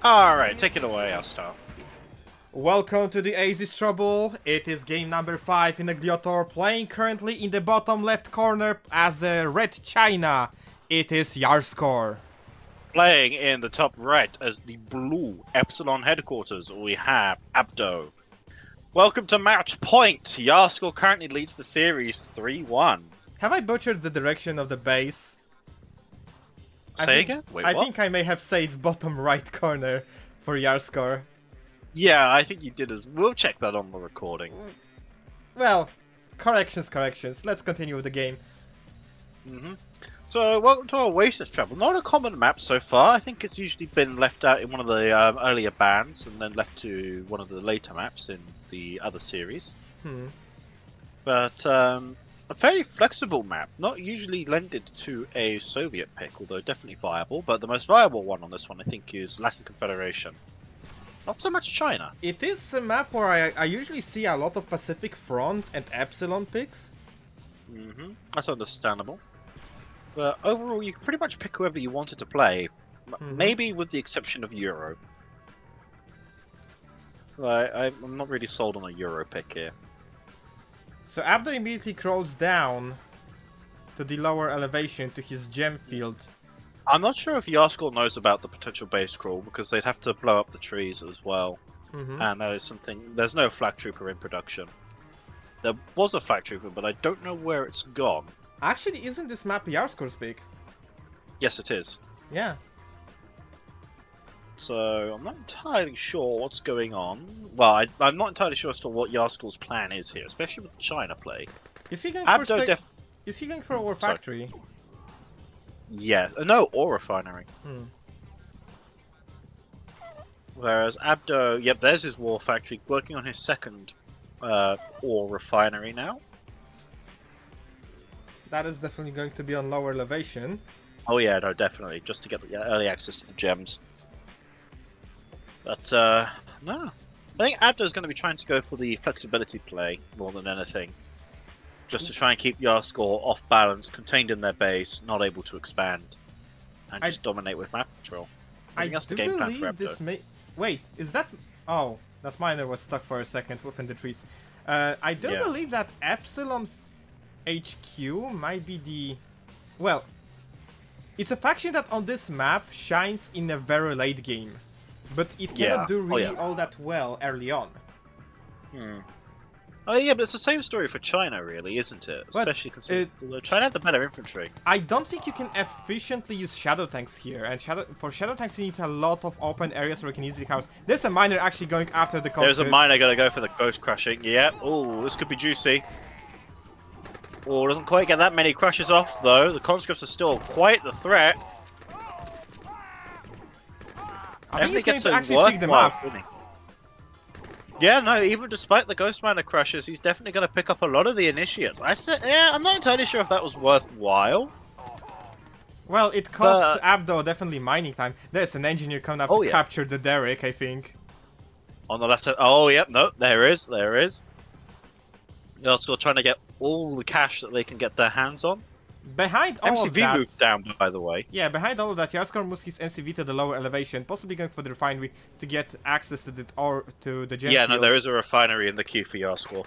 Alright, take it away, Alstar. Welcome to the Oasis Trouble. It is game number 5 in the Gliotour, playing currently in the bottom left corner as the Red China. It is YarSkor. Playing in the top right as the blue Epsilon headquarters, we have Abdo. Welcome to match point. YarSkor currently leads the series 3-1. Have I butchered the direction of the base? Say again? Wait, I what? think I may have said bottom right corner for YarSkor. Yeah, I think you did as we'll check that on the recording. Well, corrections. Let's continue with the game. So, welcome to Oasis Trouble. Not a common map so far. I think it's usually been left out in one of the earlier bans and then left to one of the later maps in the other series. But a fairly flexible map, not usually lended to a Soviet pick, although definitely viable. But the most viable one on this one, I think, is Latin Confederation. Not so much China. It is a map where I usually see a lot of Pacific Front and Epsilon picks. That's understandable. But overall, you can pretty much pick whoever you wanted to play, maybe with the exception of Euro. I'm not really sold on a Euro pick here. So Abdo immediately crawls down to the lower elevation to his gem field. I'm not sure if YarSkor knows about the potential base crawl, because they'd have to blow up the trees as well. And that is something... There's no Flak Trooper in production. There was a Flak Trooper, but I don't know where it's gone. Actually, isn't this map YarSkor's pick? Yes, it is. Yeah. So, I'm not entirely sure what's going on. Well, I'm not entirely sure as to what YarSkor's plan is here, especially with the China play. Is he going Is he going for a war factory? Yeah, no, ore refinery. Whereas Abdo, yep, there's his war factory, working on his second ore refinery now. That is definitely going to be on lower elevation. Oh yeah, no, definitely, just to get the early access to the gems. But, no. I think Abdo's going to be trying to go for the flexibility play more than anything. Just to try and keep YarSkor off balance, contained in their base, not able to expand, and just dominate with map control. I think that's the game plan for Abdo. Wait, is that... Oh, that miner was stuck for a second within the trees. I do believe that Epsilon HQ might be the... Well, it's a faction that on this map shines in a very late game. But it cannot do really all that well early on. Oh yeah, but it's the same story for China, really, isn't it? Especially considering China have the better infantry. I don't think you can efficiently use shadow tanks here, and for shadow tanks you need a lot of open areas where you can easily house. There's a miner actually going after the conscript. There's a miner gonna go for the ghost crushing. Yeah. Oh, this could be juicy. Oh, doesn't quite get that many crushes off though. The conscripts are still quite the threat. I think he's going to actually pick them up. Yeah, no, even despite the Ghost Miner crushes, he's definitely going to pick up a lot of the initiates. I'm not entirely sure if that was worthwhile. Well, it costs Abdo definitely mining time. There's an engineer coming up to capture the Derrick, I think. On the left hand. Oh, yep, no, there is. YarSkor trying to get all the cash that they can get their hands on. Behind all of that... MCV moved down, by the way. Yeah, behind all of that, YarSkor moves his NCV to the lower elevation, possibly going for the refinery to get access to the gem Yeah, field. no, there is a refinery in the queue for YarSkor.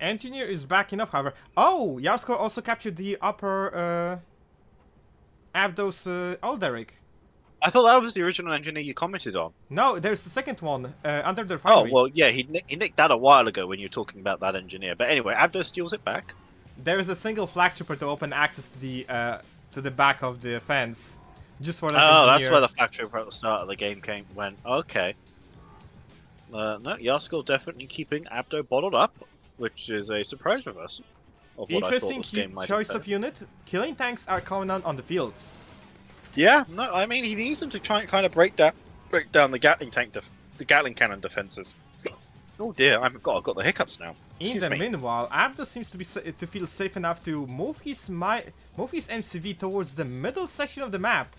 Engineer is backing up, however. Oh, YarSkor also captured the upper Abdo's Alderic. I thought that was the original engineer you commented on. No, there's the second one under the refinery. Oh, well, yeah, he nicked that a while ago when you were talking about that engineer. But anyway, Abdo steals it back. There is a single Flak Trooper to open access to the back of the fence, just for that engineer. Oh, that's where the Flak Trooper at the start of the game went. Okay. No, YarSkor definitely keeping Abdo bottled up, which is a surprise with us. Of what I thought this game might choice of unit. Killing tanks are coming on the field. Yeah, no, I mean he needs them to try and kind of break down the Gatling cannon defenses. Oh dear, I've got the hiccups now. In the meanwhile, Abdo seems to feel safe enough to move his MCV towards the middle section of the map.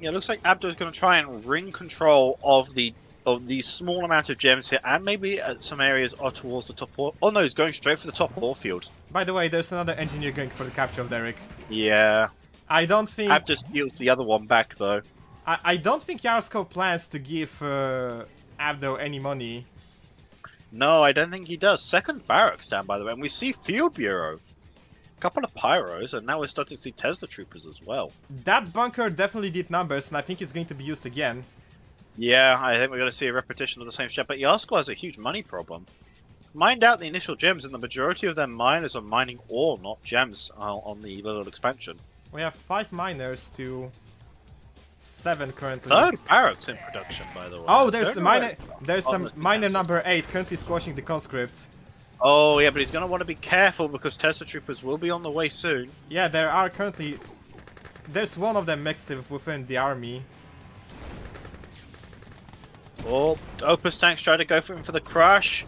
Yeah, it looks like Abdo's going to try and wring control of the small amount of gems here, and maybe at some areas are towards the top ore. Oh no, he's going straight for the top ore field. By the way, there's another engineer going for the capture of Derrick. Yeah. I don't think... Abdo steals the other one back though. I don't think YarSkor plans to give Abdo any money. No, I don't think he does. Second barracks down, by the way, and we see Field Bureau. A couple of pyros, and now we're starting to see Tesla troopers as well. That bunker definitely did numbers, and I think it's going to be used again. Yeah, I think we're going to see a repetition of the same step, but YarSkor has a huge money problem. Mined out the initial gems, and the majority of their miners are mining ore, not gems, on the little expansion. We have 5 miners to 7 currently. Third barracks in production, by the way. Oh, there's the miner. There's some miner number 8 currently squashing the conscript. Oh yeah, but he's going to want to be careful because Tesla troopers will be on the way soon. Yeah, there are currently. There's one of them mixed within the army. Oh, Opus tanks try to go for him for the crush,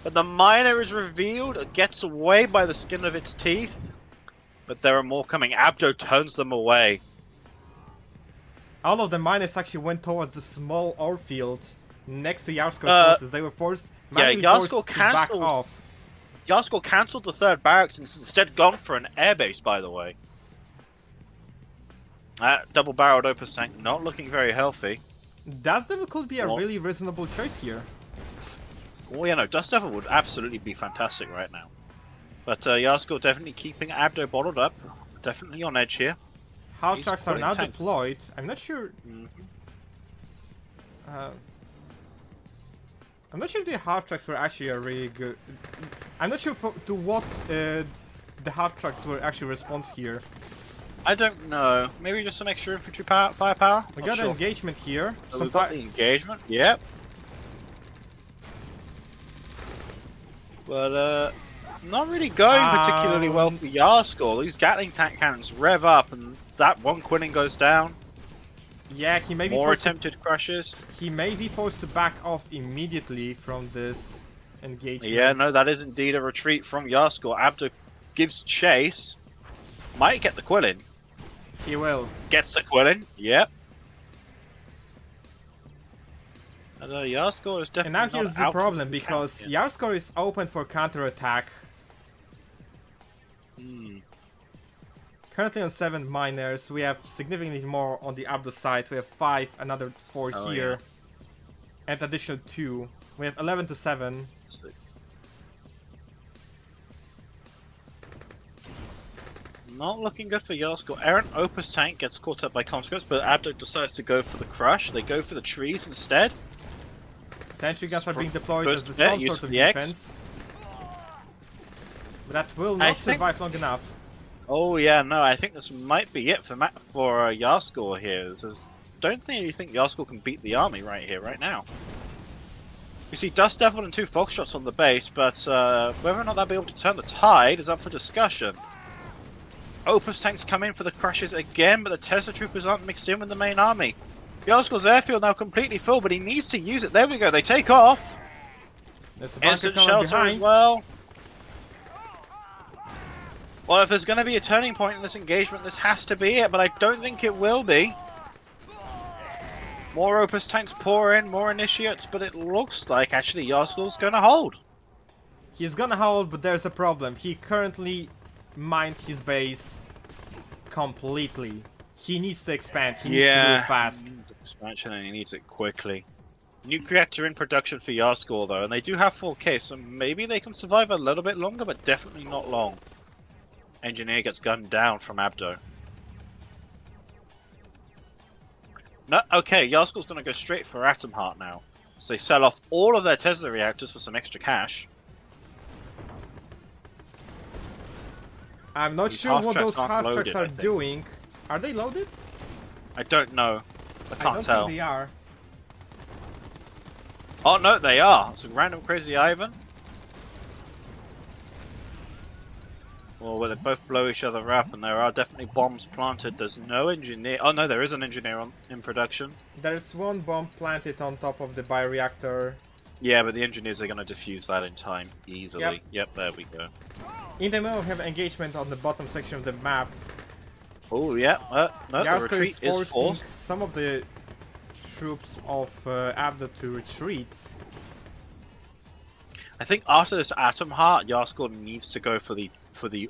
but the miner is revealed. It gets away by the skin of its teeth, but there are more coming. Abdo turns them away. All of the miners actually went towards the small ore field next to YarSkor's forces. They were forced. Yeah, YarSkor cancelled. YarSkor cancelled the third barracks and instead gone for an airbase. By the way, double-barreled Opus tank not looking very healthy. Dust Devil could be a really reasonable choice here. Well, you know, Dust Devil would absolutely be fantastic right now. But YarSkor definitely keeping Abdo bottled up. Definitely on edge here. Half trucks are now deployed. I'm not sure. I'm not sure if the half trucks were actually a really good. I'm not sure to what the half trucks were actually response here. I don't know. Maybe just some extra infantry firepower? We got an engagement here. So we've got the engagement, yep. But, not really going particularly well for YarSkor. These Gatling tank cannons rev up, and that one Quinning goes down. Yeah, he may be more attempted crushes. He may be forced to back off immediately from this engagement. Yeah, no, that is indeed a retreat from YarSkor. Abdo gives chase. Might get the Quillen. He will. Gets the Quillen, yep. And YarSkor is definitely. And now here's the problem, because YarSkor is open for counterattack. Currently on 7 miners, we have significantly more on the Abdo side. We have 5, another 4 here, and additional 2. We have 11 to 7. Not looking good for YarSkor. Errant Opus tank gets caught up by conscripts, but Abdo decides to go for the crush. They go for the trees instead. Sentry guns are being deployed as some sort of defense. But that will not survive long enough. Oh yeah, no, I think this might be it for YarSkor here. Don't think YarSkor can beat the army right here, right now. You see Dust Devil and 2 Foxtrots on the base, but whether or not they'll be able to turn the tide is up for discussion. Opus tanks come in for the crushes again, but the Tesla troopers aren't mixed in with the main army. YarSkor's airfield now completely full, but he needs to use it. There we go, they take off. Instant shelter as well. Well, if there's going to be a turning point in this engagement, this has to be it, but I don't think it will be. More Opus tanks pour in, more initiates, but it looks like actually YarSkor's going to hold. He's going to hold, but there's a problem. He currently mined his base completely. He needs to expand. He needs to do it fast. He needs expansion and he needs it quickly. Nuke reactor in production for YarSkor though, and they do have 4K, so maybe they can survive a little bit longer, but definitely not long. Engineer gets gunned down from Abdo. No, okay, YarSkor's going to go straight for Atom Heart now. So they sell off all of their Tesla reactors for some extra cash. I'm not sure what those half trucks are doing. Are they loaded? I don't know. I can't don't tell. Think they are. Oh no, they are. It's a random crazy Ivan. Well, they both blow each other up, and there are definitely bombs planted. There's no engineer. Oh no, there is an engineer in production. There's one bomb planted on top of the bioreactor. Yeah, but the engineers are going to defuse that in time easily. Yep, there we go. In the middle, we have engagement on the bottom section of the map. Oh yeah, no, the retreat is forced. Some of the troops of Abdo to retreat. I think after this Atom Heart, YarSkor needs to go for the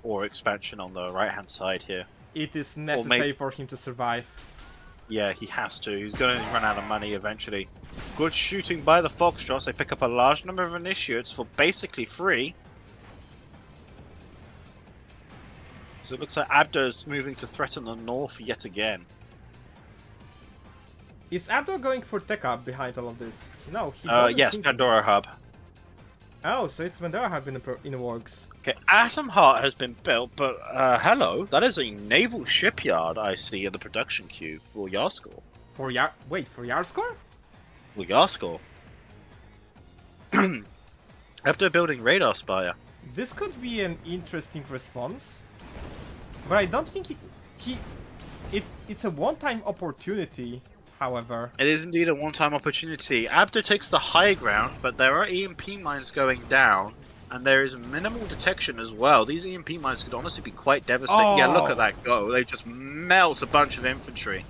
ore expansion on the right-hand side here. It is necessary for him to survive. Yeah, he has to. He's going to run out of money eventually. Good shooting by the Foxtrots. They pick up a large number of initiates for basically free. So it looks like Abdo's moving to threaten the north yet again. Is Abdo going for tech up behind all of this? No, he yes, Pandora Hub. Oh, so it's Pandora Hub in the works. Okay, Atom Heart has been built, but hello, that is a naval shipyard I see in the production queue for YarSkor. For YarSkor? For YarSkor. After building Radar Spire. This could be an interesting response, but I don't think it's a one-time opportunity. However, it is indeed a one-time opportunity. Abdo takes the high ground, but there are EMP mines going down, and there is minimal detection as well. These EMP mines could honestly be quite devastating. Oh. Yeah, look at that go. They just melt a bunch of infantry.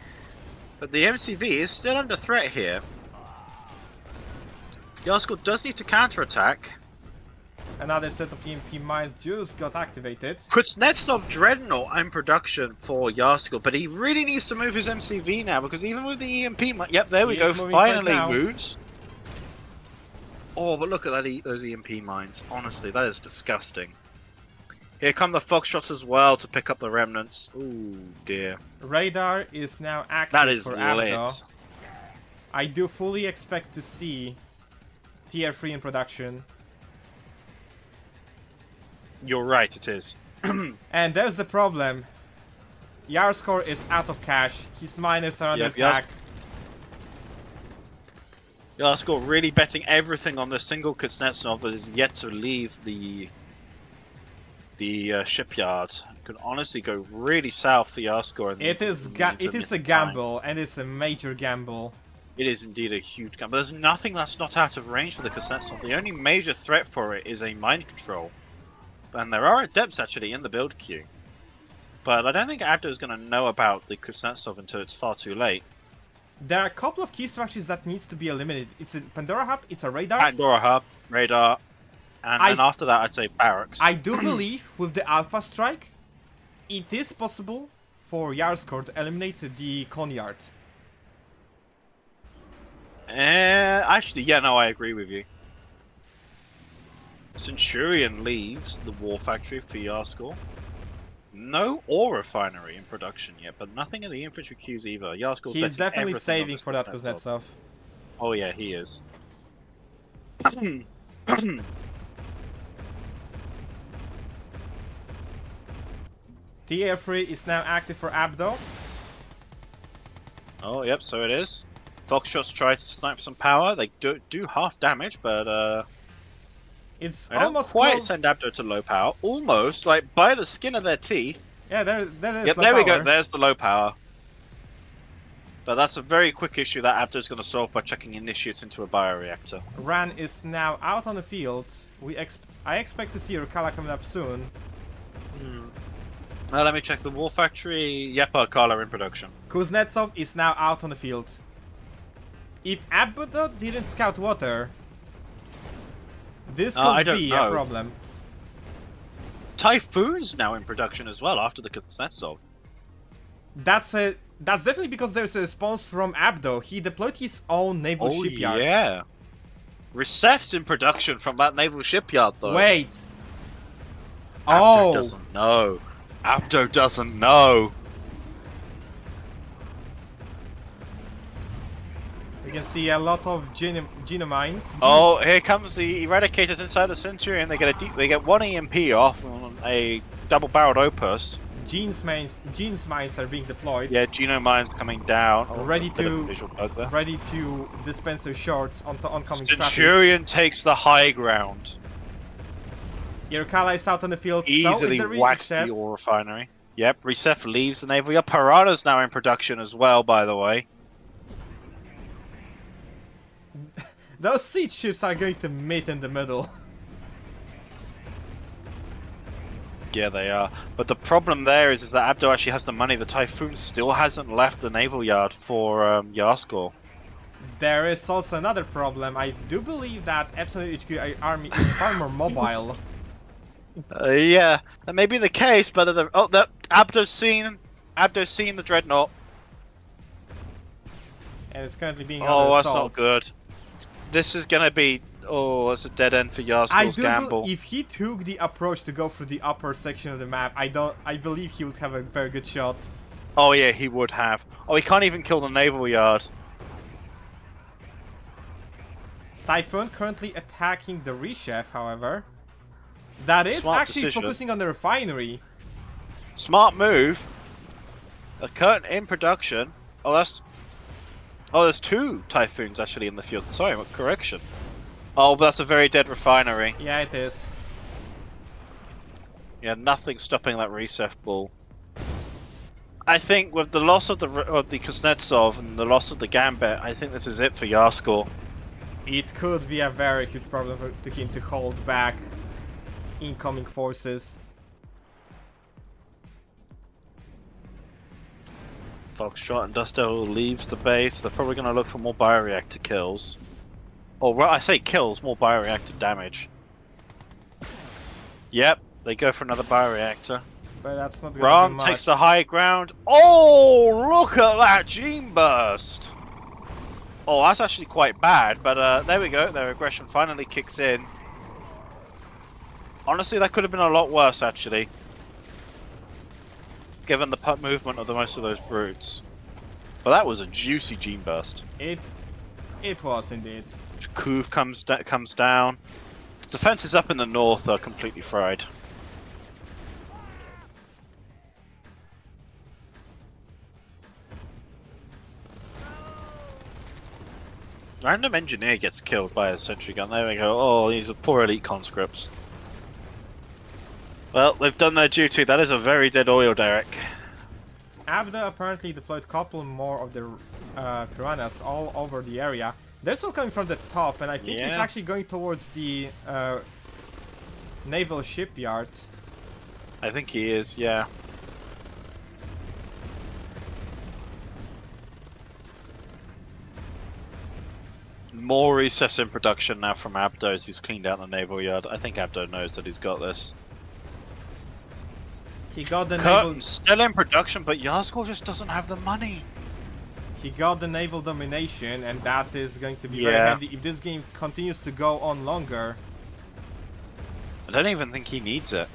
But the MCV is still under threat here. YarSkor does need to counterattack. Another set of EMP mines just got activated. Kuznetsov Dreadnought in production for YarSkor, but he really needs to move his MCV now, because even with the EMP mine... Yep, there we go, finally moves. Oh, but look at that, those EMP mines. Honestly, that is disgusting. Here come the Foxtrots as well to pick up the remnants. Ooh, dear. Radar is now active that is for lit. Abdo. I do fully expect to see Tier 3 in production. You're right, it is. And there's the problem. YarSkor is out of cash. His miners are under attack. YarSkor really betting everything on the single Kuznetsov that is yet to leave the shipyard. It could honestly go really south for YarSkor. It is a gamble, and it's a major gamble. It is indeed a huge gamble. There's nothing that's not out of range for the Kuznetsov. The only major threat for it is a mind control. And there are adepts actually in the build queue. But I don't think Abdo is going to know about the Kuznetsov until it's far too late. There are a couple of key structures that needs to be eliminated. It's a Pandora Hub, it's a radar. Pandora Hub, radar, and after that I'd say barracks. I do believe with the Alpha Strike, it is possible for YarSkor to eliminate the Conyard. Actually, yeah, no, I agree with you. Centurion leaves the War Factory for YarSkor. No ore refinery in production yet, but nothing in the infantry queues either. YarSkor's He's definitely saving for that Kuznetsov. Oh yeah, he is. Tier 3 is now active for Abdo. Oh, yep, so it is. Foxtrots try to snipe some power. They do half damage, but it's I don't quite send Abdo to low power. Almost, like by the skin of their teeth. Yeah, there is. Yep, there we go. There's the low power. But that's a very quick issue that Abdo's going to solve by chucking initiates into a bioreactor. Ran is now out on the field. I expect to see Rukala coming up soon. Let me check the War Factory. Yep, Carla in production. Kuznetsov is now out on the field. If Abdo didn't scout water, this could be a problem. Typhoon's now in production as well after the Kuznetsov. That's definitely because there's a response from Abdo. He deployed his own naval shipyard. Oh yeah. Recef's in production from that naval shipyard though. Wait. Abdo doesn't know. Abdo doesn't know. We can see a lot of genomines. Oh, here comes the Eradicators inside the Centurion. They get one EMP off on a double-barreled Opus. Genes mines are being deployed. Yeah, Genomines coming down. Oh, ready to dispense their shards onto oncoming traffic. Centurion takes the high ground. Yerkala is out on the field. Easily whacks the ore refinery. Yep, Recef leaves the naval. Your Piranha's now in production as well, by the way. Those siege ships are going to meet in the middle. Yeah, they are. But the problem there is that Abdo actually has the money. The Typhoon still hasn't left the naval yard for YarSkor. There is also another problem. I do believe that Epsilon HQ army is far more mobile. Yeah, that may be the case, but Abdo's seen the Dreadnought. And it's currently being Oh, under that's assault. not good. This is gonna be... Oh, it's a dead end for YarSkor's gamble. If he took the approach to go through the upper section of the map, I believe he would have a very good shot. Oh yeah, he would have. Oh, he can't even kill the naval yard. Typhoon currently attacking the rechef, however. That is Smart actually decision. focusing on the refinery. Smart move. A curtain in production. Oh, that's... Oh, there's 2 Typhoons actually in the field. Sorry, correction. Oh, but that's a very dead refinery. Yeah, it is. Yeah, nothing stopping that Recef ball. I think with the loss of the Kuznetsov and the loss of the Gambit, I think this is it for YarSkor. It could be a very huge problem to him to hold back incoming forces. Foxtrot and Dustgarden leaves the base. They're probably going to look for more bioreactor kills. Or, well, I say kills, more bioreactor damage. Yep, they go for another bioreactor. But that's not Ron gonna do much. takes the high ground. Oh, look at that gene burst! Oh, that's actually quite bad, but there we go. Their aggression finally kicks in. Honestly, that could have been a lot worse, actually. Given the movement of most of those brutes. But that was a juicy gene burst. It was indeed. Kuv comes down. The defenses up in the north are completely fried. Random engineer gets killed by a sentry gun. There we go. Oh, these are poor elite conscripts. Well, they've done their duty. That is a very dead oil derrick. Abdo apparently deployed a couple more of the piranhas all over the area. They're still coming from the top, and I think he's actually going towards the naval shipyard. I think he is, yeah. More recess in production now from Abdo as he's cleaned out the naval yard. I think Abdo knows that he's got this. He got the naval... Still in production, but YarSkor just doesn't have the money. He got the naval domination, and that is going to be very handy if this game continues to go on longer. I don't even think he needs it.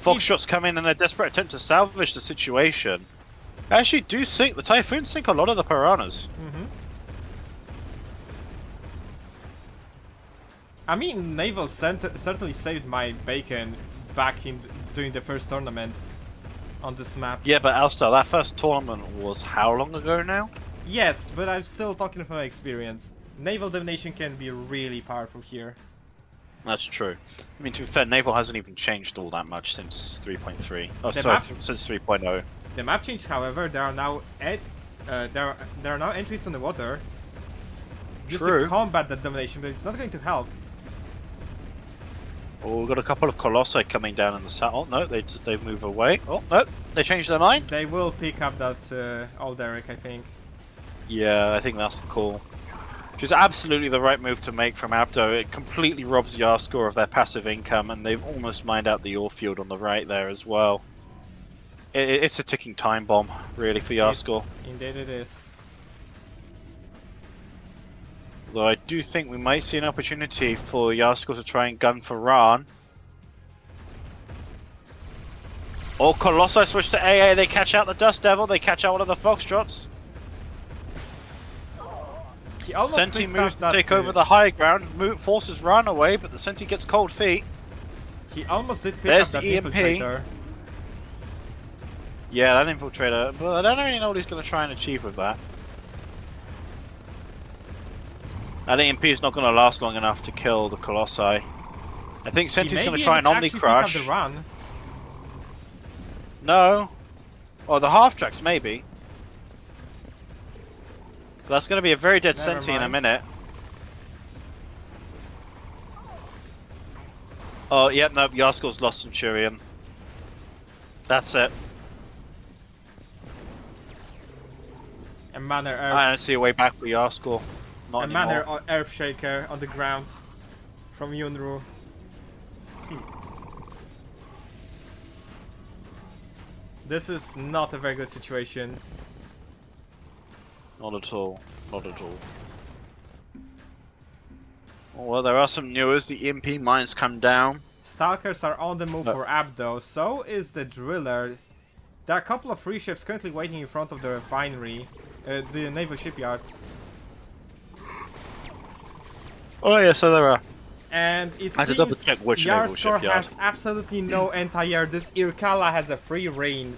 Foxtrot's come in a desperate attempt to salvage the situation. I actually do think the Typhoons sink a lot of the piranhas. I mean, naval certainly saved my bacon back in during the first tournament on this map. Yeah, but Alstar, that first tournament was how long ago now? Yes, but I'm still talking from experience. Naval domination can be really powerful here. That's true. I mean, to be fair, naval hasn't even changed all that much since 3.3. Oh, sorry, since 3.0. The map changed, however. There are now there are now entries on the water. Just to combat that domination, but it's not going to help. Oh, we've got a couple of Colossi coming down in the south. Oh, no, they move away. Oh, no, they changed their mind. They will pick up that old Derek, I think. Yeah, I think that's the call. Which is absolutely the right move to make from Abdo. It completely robs YarSkor of their passive income, and they've almost mined out the ore field on the right there as well. It's a ticking time bomb, really, for YarSkor. Indeed it is. Though I do think we might see an opportunity for YarSkor to try and gun for Ran. Oh, Colossi switch to AA, they catch out the Dust Devil, they catch out one of the Foxtrots. Senti moves to take over the high ground, forces Ran away, but the Senti gets cold feet. He almost did pick up that infiltrator. Yeah, that infiltrator, but I don't really know what he's going to try and achieve with that. That EMP is not going to last long enough to kill the Colossi. I think Senti's going to try an Omni Crush. No. Oh, the half tracks maybe. But that's going to be a very dead Senti in a minute. Oh, yeah, no, YarSkor's lost Centurion. That's it. And Manor Earth. I don't see a way back for YarSkor. A Manor Earthshaker on the ground from Yunru. This is not a very good situation. Not at all. Not at all. Well, there are some newers. The EMP mines come down. Stalkers are on the move for Abdo. So is the Driller. There are a couple of free ships currently waiting in front of the refinery. The naval shipyard. Oh yeah, so there are. And it I had to seems double check which naval YarSkor shipyard. has absolutely no anti-air. This Irkala has a free reign.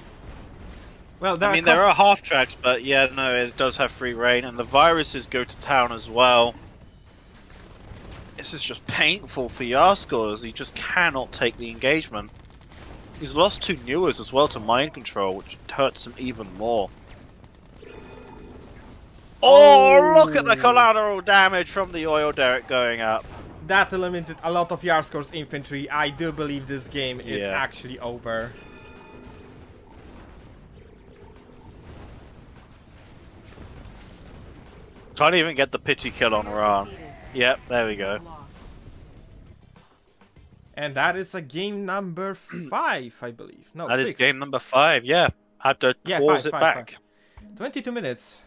Well, I mean, there are half tracks, but yeah, no, it does have free reign, and the viruses go to town as well. This is just painful for YarSkor, as he just cannot take the engagement. He's lost 2 newers as well to mind control, which hurts him even more. Oh, look at the collateral damage from the oil derrick going up. That eliminated a lot of YarSkor's infantry. I do believe this game is actually over. Can't even get the pity kill on Ra. Yep, there we go. And that is a game number 5, I believe. No, that 6. is game number 5, yeah. Had to pause it back. 22 minutes.